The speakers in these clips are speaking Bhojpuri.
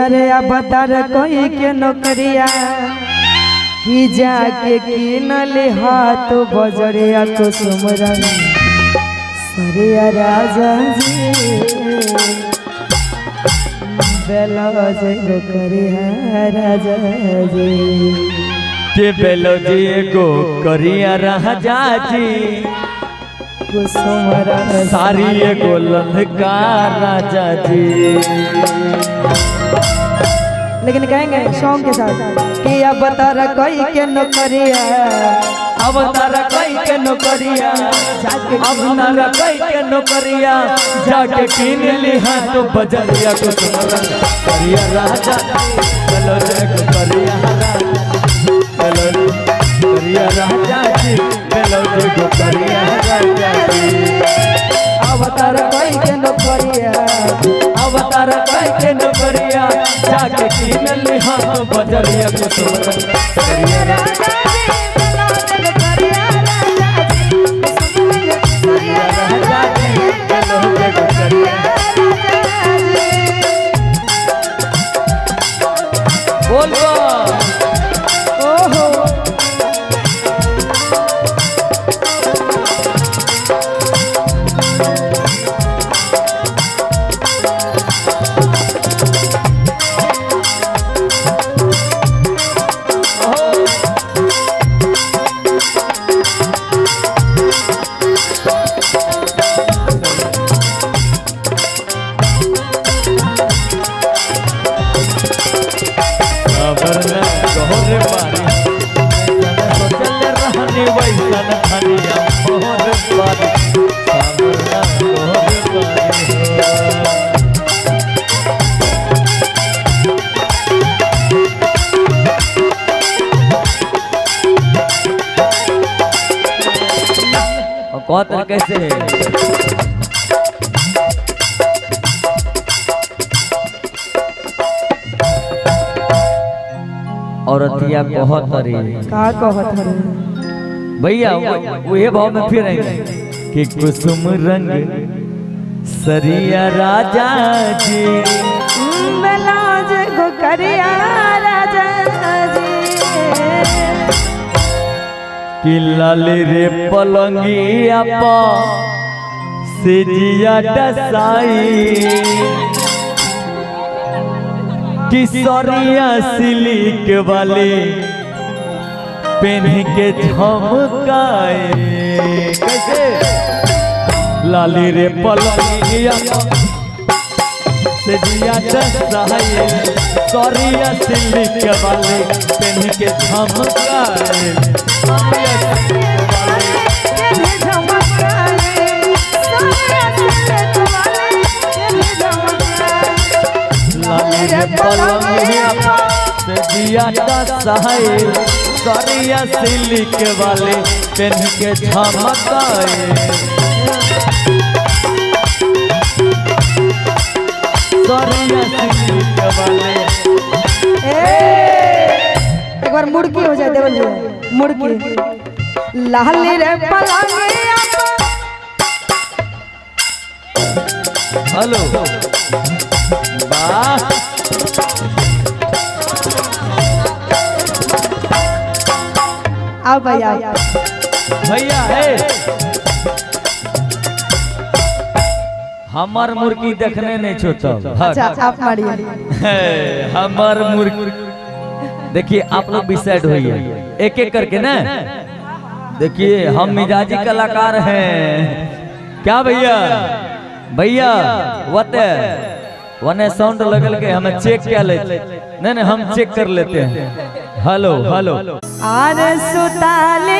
अरे अब बता कोई के नौकरिया कि जाके किनल हाथ बजरिया को सुमरन सरिया राजा जी बेलो जे नौकरिया राजा जी के बेलो जी को करिया राजा जी कुसुमरन सारी गोलन का राजा जी। लेकिन कहेंगे सॉन्ग के साथ कि अब तारा कोई के नौकरिया अब तारा कोई के नौकरिया अब तारा कोई के नौकरिया जाके किन ली हाथ बजरिया को सुमरन करिया राजा चलो जग करिया चलो करिया राजा जी चलो जग करिया राजा जी। अवतार कोई के नौकरिया अवतार कोई के नौकरिया जाके किन ली हाथ बजरिया को सुमरन करिया राजा बोलो ओहो कौन कैसे औरतिया बहुत का कहत हरे भैया वही भाव में फिर आएंगे कि कुसुम रंग सरिया राजा जी बेलाज को करिया राजा जी कि लाल रे पलंगिया पा से जिया डसाई कि सरिया सिलिक वाले पेन के झमकाए कैसे लाली रे पलंगिया से जिया डसाई सरिया सिलिक वाले पेन के झमकाए सरिया सिलिक वाले पेन के झमकाए सरिया सिलिक वाले एक बार मुड़की हो जाए देवल जी मुड़की लाल रे पलंगिया हेलो वाह आओ भैया भैया है हमार मुर्गी देखने नहीं छोता अच्छा आप मारिए हमार मुर्गी देखिए आप लोग डिसाइड होइए एक एक करके ना देखिए हम मिजाजी कलाकार हैं क्या भैया भैया वते वने साउंड लगल के हमें चेक क्या ले नहीं नहीं हम चेक कर लेते हैं हेलो हेलो आर सुताले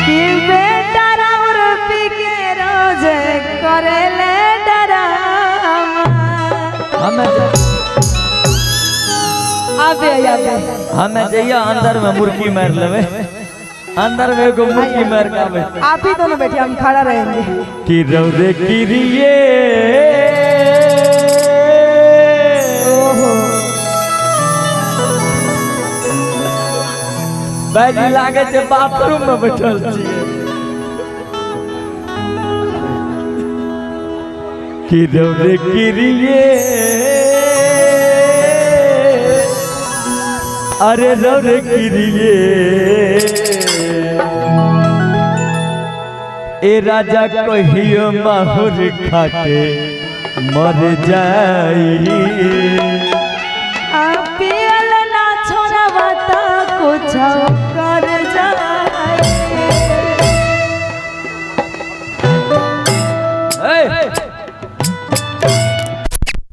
कि बेटा राउर पी के रोज करेले डरामा हमें हमें जइया अंदर में मुर्गी मार लेवे अंदर में एगो मुर्गी मार के आप ही दोनों बैठे हम खड़ा रहेंगे कि रौदे गिरिए बैठ लागे जे बाथरूम में बैठल छी कि रौरे किरिए अरे रौरे किरिए ए राजा कहियो माहुर खाके मर जाई पियल ना छोड़वा ता कुछ